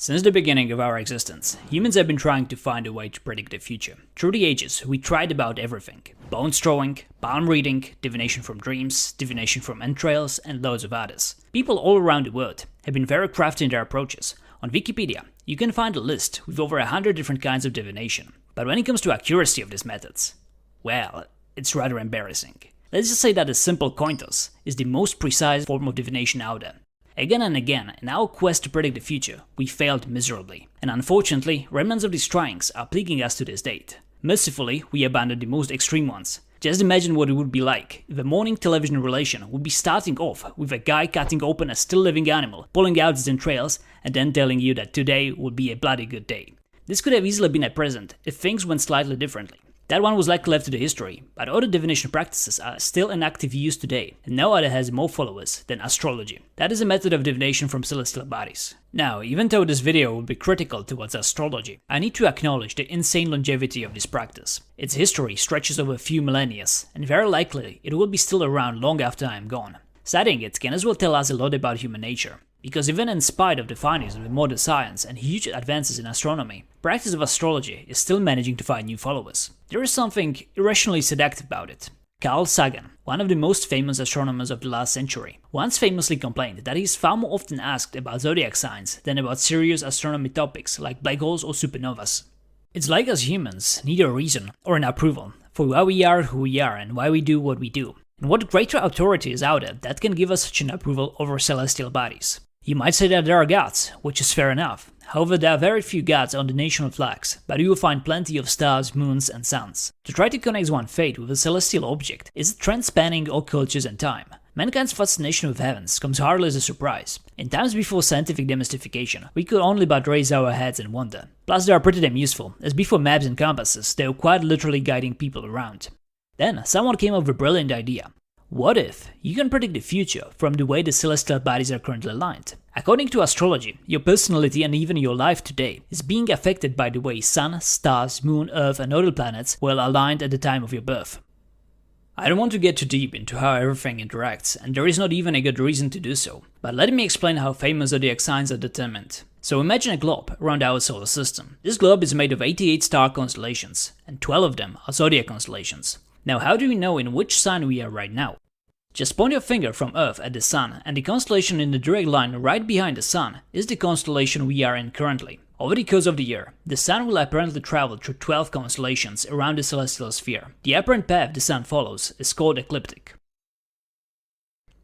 Since the beginning of our existence, humans have been trying to find a way to predict the future. Through the ages, we tried about everything. Bone throwing, palm reading, divination from dreams, divination from entrails, and loads of others. People all around the world have been very crafty in their approaches. On Wikipedia, you can find a list with over 100 different kinds of divination. But when it comes to accuracy of these methods, well, it's rather embarrassing. Let's just say that a simple coin toss is the most precise form of divination out there. Again and again, in our quest to predict the future, we failed miserably. And unfortunately, remnants of these tryings are plaguing us to this date. Mercifully, we abandoned the most extreme ones. Just imagine what it would be like if a morning television relation would be starting off with a guy cutting open a still living animal, pulling out its entrails, and then telling you that today would be a bloody good day. This could have easily been a present if things went slightly differently. That one was likely left to the history, but other divination practices are still in active use today, and no other has more followers than astrology. That is a method of divination from celestial bodies. Now, even though this video will be critical towards astrology, I need to acknowledge the insane longevity of this practice. Its history stretches over a few millennia, and very likely it will be still around long after I am gone. Studying it can as well tell us a lot about human nature. Because even in spite of the findings of modern science and huge advances in astronomy, practice of astrology is still managing to find new followers. There is something irrationally seductive about it. Carl Sagan, one of the most famous astronomers of the last century, once famously complained that he is far more often asked about zodiac signs than about serious astronomy topics like black holes or supernovas. It's like us humans need a reason or an approval for why we are who we are and why we do what we do. And what greater authority is out there that can give us such an approval over celestial bodies? You might say that there are gods, which is fair enough. However, there are very few gods on the national flags, but you will find plenty of stars, moons, and suns. To try to connect one's fate with a celestial object is a trend spanning all cultures and time. Mankind's fascination with heavens comes hardly as a surprise. In times before scientific demystification, we could only but raise our heads in wonder. Plus, they are pretty damn useful, as before maps and compasses, they were quite literally guiding people around. Then, someone came up with a brilliant idea. What if you can predict the future from the way the celestial bodies are currently aligned? According to astrology, your personality and even your life today is being affected by the way sun, stars, moon, earth and other planets were aligned at the time of your birth. I don't want to get too deep into how everything interacts, and there is not even a good reason to do so, but let me explain how famous zodiac signs are determined. So imagine a globe around our solar system. This globe is made of 88 star constellations, and 12 of them are zodiac constellations. Now, how do we know in which sign we are right now? Just point your finger from Earth at the Sun, and the constellation in the direct line right behind the Sun is the constellation we are in currently. Over the course of the year, the Sun will apparently travel through 12 constellations around the celestial sphere. The apparent path the Sun follows is called ecliptic.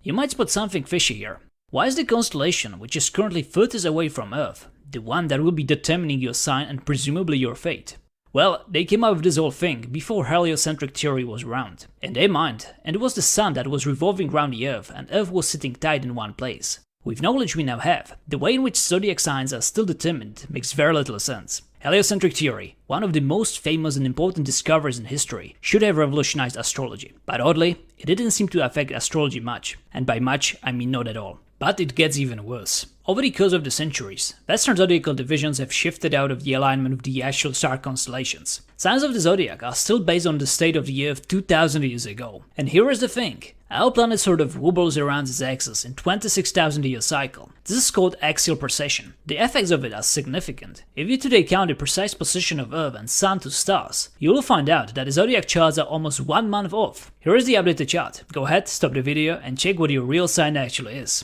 You might spot something fishy here. Why is the constellation, which is currently furthest away from Earth, the one that will be determining your sign and presumably your fate? Well, they came up with this whole thing before heliocentric theory was around. In their mind, and it was the Sun that was revolving around the Earth and Earth was sitting tight in one place. With knowledge we now have, the way in which zodiac signs are still determined makes very little sense. Heliocentric theory, one of the most famous and important discoveries in history, should have revolutionized astrology. But oddly, it didn't seem to affect astrology much, and by much I mean not at all. But it gets even worse. Over the course of the centuries, Western zodiacal divisions have shifted out of the alignment of the actual star constellations. Signs of the zodiac are still based on the state of the Earth 2000 years ago. And here is the thing. Our planet sort of wobbles around its axis in 26,000 year cycle. This is called axial precession. The effects of it are significant. If you today count the precise position of Earth and Sun to stars, you will find out that the zodiac charts are almost 1 month off. Here is the updated chart. Go ahead, stop the video and check what your real sign actually is.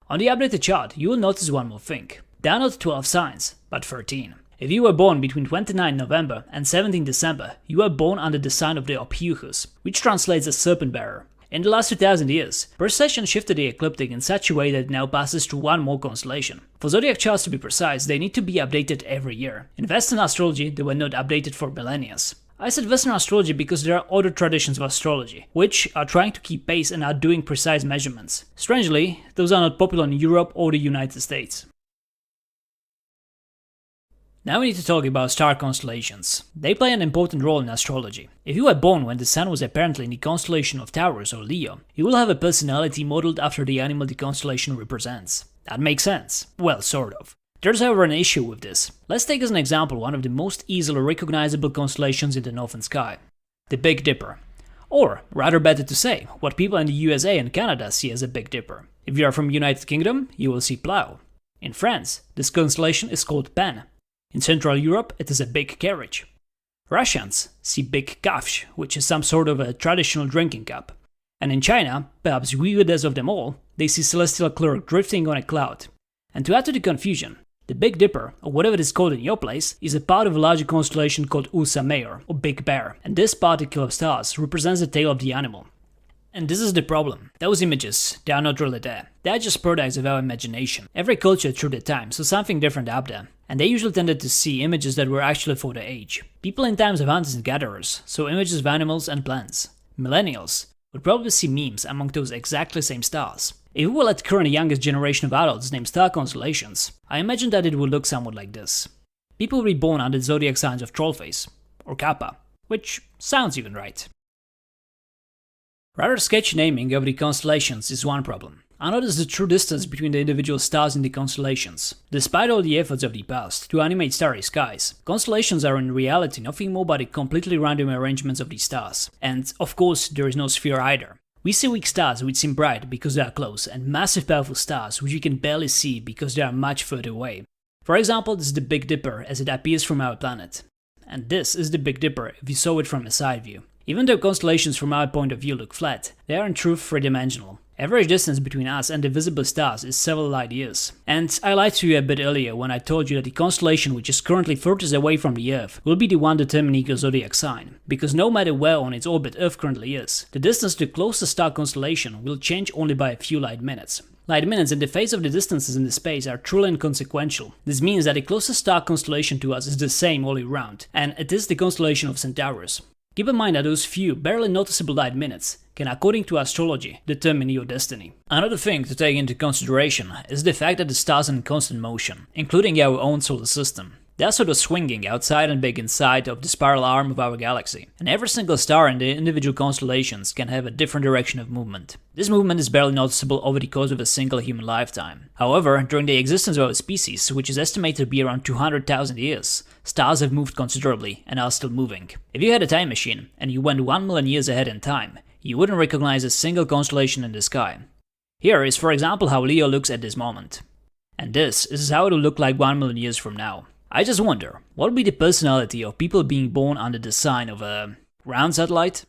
On the updated chart, you will notice one more thing. There are not 12 signs, but 13. If you were born between 29 November and 17 December, you were born under the sign of the Ophiuchus, which translates as serpent bearer. In the last 2000 years, precession shifted the ecliptic in such a way that it now passes through one more constellation. For zodiac charts to be precise, they need to be updated every year. In Western astrology, they were not updated for millennia. I said Western astrology because there are other traditions of astrology, which are trying to keep pace and are doing precise measurements. Strangely, those are not popular in Europe or the United States. Now we need to talk about star constellations. They play an important role in astrology. If you were born when the Sun was apparently in the constellation of Taurus or Leo, you will have a personality modeled after the animal the constellation represents. That makes sense. Well, sort of. There's however an issue with this. Let's take as an example one of the most easily recognizable constellations in the northern sky, the Big Dipper. Or, rather better to say, what people in the USA and Canada see as a Big Dipper. If you are from United Kingdom, you will see Plough. In France, this constellation is called Pan. In Central Europe, it is a big carriage. Russians see big kafsh, which is some sort of a traditional drinking cup. And in China, perhaps weirdest of them all, they see celestial clerk drifting on a cloud. And to add to the confusion, the Big Dipper, or whatever it is called in your place, is a part of a larger constellation called Ursa Major, or Big Bear, and this particle of stars represents the tail of the animal. And this is the problem. Those images, they are not really there. They are just products of our imagination. Every culture through the time saw something different up there, and they usually tended to see images that were actually for their age. People in times of hunters and gatherers saw images of animals and plants. Millennials would probably see memes among those exactly same stars. If we will let current youngest generation of adults name star constellations, I imagine that it would look somewhat like this. People will be born under the zodiac signs of Trollface, or Kappa, which sounds even right. Rather sketchy naming of the constellations is one problem. Another is the true distance between the individual stars in the constellations. Despite all the efforts of the past to animate starry skies, constellations are in reality nothing more but the completely random arrangements of the stars. And of course, there is no sphere either. We see weak stars which seem bright because they are close, and massive powerful stars which we can barely see because they are much further away. For example, this is the Big Dipper as it appears from our planet. And this is the Big Dipper if you saw it from a side view. Even though constellations from our point of view look flat, they are in truth three-dimensional. Average distance between us and the visible stars is several light years. And I lied to you a bit earlier when I told you that the constellation which is currently furthest away from the Earth will be the one determining your zodiac sign. Because no matter where on its orbit Earth currently is, the distance to the closest star constellation will change only by a few light minutes. Light minutes in the face of the distances in the space are truly inconsequential. This means that the closest star constellation to us is the same all year round, and it is the constellation of Centaurus. Keep in mind that those few, barely noticeable light minutes can, according to astrology, determine your destiny. Another thing to take into consideration is the fact that the stars are in constant motion, including our own solar system. They are sort of swinging outside and back inside of the spiral arm of our galaxy, and every single star in the individual constellations can have a different direction of movement. This movement is barely noticeable over the course of a single human lifetime. However, during the existence of our species, which is estimated to be around 200,000 years, stars have moved considerably and are still moving. If you had a time machine and you went 1 million years ahead in time, you wouldn't recognize a single constellation in the sky. Here is, for example, how Leo looks at this moment. And this is how it will look like 1 million years from now. I just wonder, what would be the personality of people being born under the sign of a ground satellite?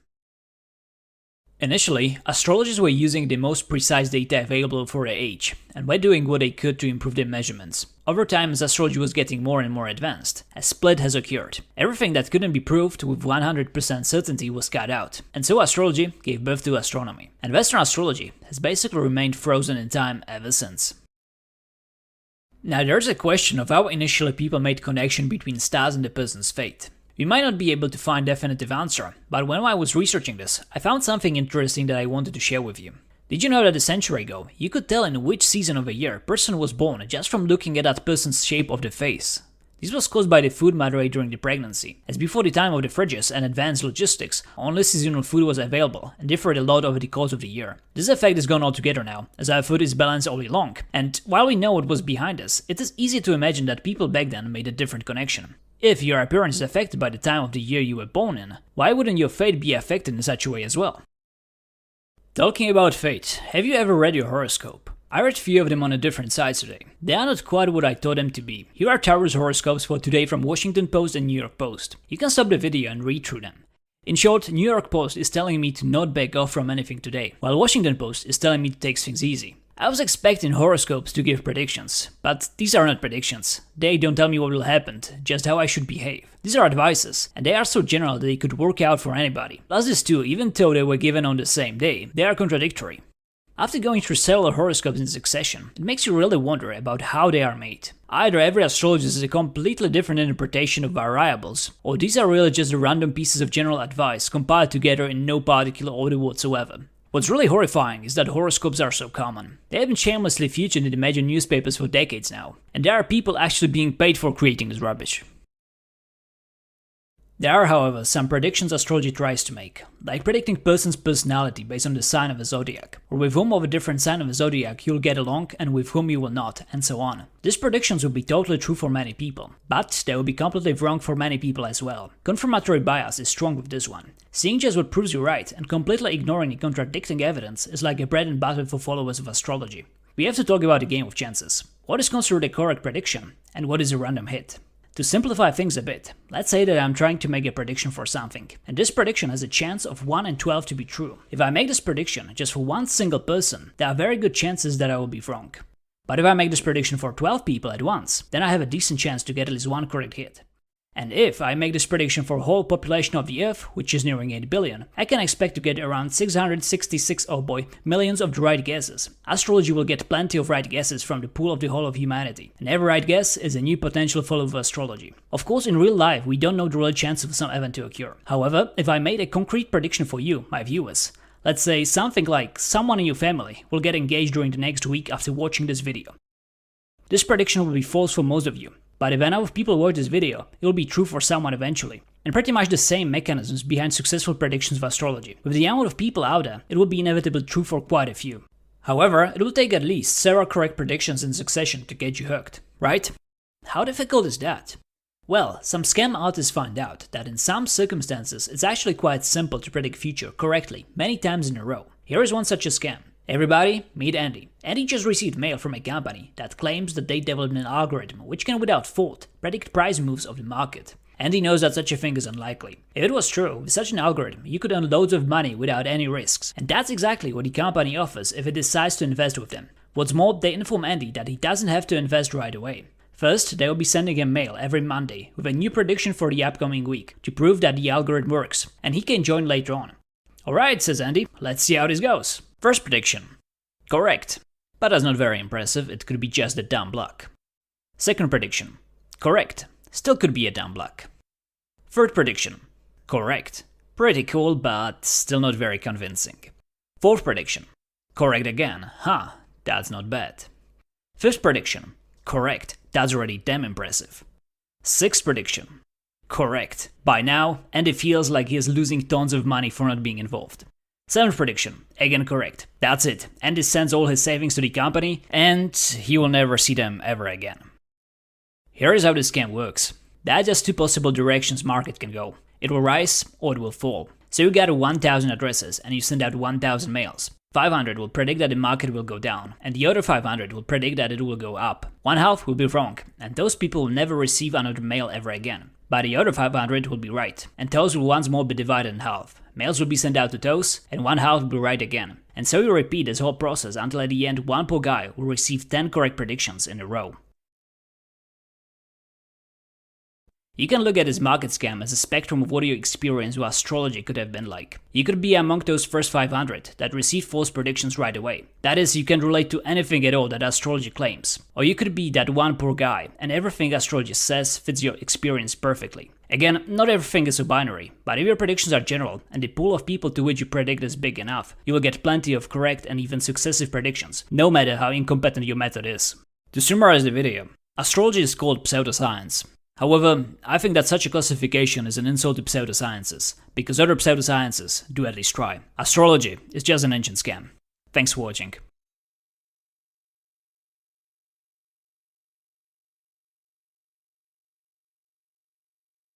Initially, astrologers were using the most precise data available for their age, and were doing what they could to improve their measurements. Over time, as astrology was getting more and more advanced, a split has occurred. Everything that couldn't be proved with 100% certainty was cut out, and so astrology gave birth to astronomy. And Western astrology has basically remained frozen in time ever since. Now there's a question of how initially people made connection between stars and a person's fate. We might not be able to find a definitive answer, but when I was researching this, I found something interesting that I wanted to share with you. Did you know that a century ago, you could tell in which season of a year a person was born just from looking at that person's shape of the face? This was caused by the food moderate during the pregnancy, as before the time of the fridges and advanced logistics, only seasonal food was available and differed a lot over the course of the year. This effect is gone altogether now, as our food is balanced all year long, and while we know what was behind this, it is easy to imagine that people back then made a different connection. If your appearance is affected by the time of the year you were born in, why wouldn't your fate be affected in such a way as well? Talking about fate, have you ever read your horoscope? I read a few of them on a different sites today. They are not quite what I thought them to be. Here are Taurus horoscopes for today from Washington Post and New York Post. You can stop the video and read through them. In short, New York Post is telling me to not back off from anything today, while Washington Post is telling me to take things easy. I was expecting horoscopes to give predictions, but these are not predictions. They don't tell me what will happen, just how I should behave. These are advices, and they are so general that they could work out for anybody. Plus these two, even though they were given on the same day, they are contradictory. After going through several horoscopes in succession, it makes you really wonder about how they are made. Either every astrologist is a completely different interpretation of variables, or these are really just random pieces of general advice compiled together in no particular order whatsoever. What's really horrifying is that horoscopes are so common. They have been shamelessly featured in the major newspapers for decades now, and there are people actually being paid for creating this rubbish. There are, however, some predictions astrology tries to make, like predicting person's personality based on the sign of a zodiac, or with whom of a different sign of a zodiac you'll get along and with whom you will not, and so on. These predictions will be totally true for many people, but they will be completely wrong for many people as well. Confirmatory bias is strong with this one. Seeing just what proves you right and completely ignoring the contradicting evidence is like a bread and butter for followers of astrology. We have to talk about the game of chances. What is considered a correct prediction, and what is a random hit? To simplify things a bit, let's say that I'm trying to make a prediction for something, and this prediction has a chance of 1 in 12 to be true. If I make this prediction just for one single person, there are very good chances that I will be wrong. But if I make this prediction for 12 people at once, then I have a decent chance to get at least one correct hit. And if I make this prediction for the whole population of the Earth, which is nearing 8 billion, I can expect to get around 666 millions of right guesses. Astrology will get plenty of right guesses from the pool of the whole of humanity, and every right guess is a new potential follower of astrology. Of course, in real life, we don't know the real chance of some event to occur. However, if I made a concrete prediction for you, my viewers, let's say something like someone in your family will get engaged during the next week after watching this video. This prediction will be false for most of you. But if enough people watch this video, it will be true for someone eventually. And pretty much the same mechanisms behind successful predictions of astrology. With the amount of people out there, it will be inevitably true for quite a few. However, it will take at least several correct predictions in succession to get you hooked, right? How difficult is that? Well, some scam artists find out that in some circumstances it's actually quite simple to predict future correctly, many times in a row. Here is one such a scam. Everybody, meet Andy. Andy just received mail from a company that claims that they developed an algorithm which can without fault predict price moves of the market. Andy knows that such a thing is unlikely. If it was true, with such an algorithm you could earn loads of money without any risks. And that's exactly what the company offers if it decides to invest with them. What's more, they inform Andy that he doesn't have to invest right away. First, they will be sending him mail every Monday with a new prediction for the upcoming week to prove that the algorithm works, and he can join later on. Alright, says Andy, let's see how this goes. First prediction. Correct. But that's not very impressive, it could be just a dumb luck. Second prediction. Correct. Still could be a dumb luck. Third prediction. Correct. Pretty cool, but still not very convincing. Fourth prediction. Correct again. That's not bad. Fifth prediction. Correct. That's already damn impressive. Sixth prediction. Correct. By now, Andy feels like he is losing tons of money for not being involved. Seventh prediction, again correct. That's it. Andy sends all his savings to the company, and he will never see them ever again. Here is how this scam works. There are just two possible directions market can go. It will rise or it will fall. So you gather 1000 addresses and you send out 1000 mails. 500 will predict that the market will go down, and the other 500 will predict that it will go up. One half will be wrong, and those people will never receive another mail ever again. But the other 500 will be right, and those will once more be divided in half. Mails will be sent out to those, and one half will be right again. And so you repeat this whole process until at the end one poor guy will receive 10 correct predictions in a row. You can look at this market scam as a spectrum of what your experience with astrology could have been like. You could be among those first 500 that receive false predictions right away. That is, you can relate to anything at all that astrology claims. Or you could be that one poor guy, and everything astrology says fits your experience perfectly. Again, not everything is so binary, but if your predictions are general, and the pool of people to which you predict is big enough, you will get plenty of correct and even successive predictions, no matter how incompetent your method is. To summarize the video, astrology is called pseudoscience. However, I think that such a classification is an insult to pseudosciences, because other pseudosciences do at least try. Astrology is just an ancient scam. Thanks for watching.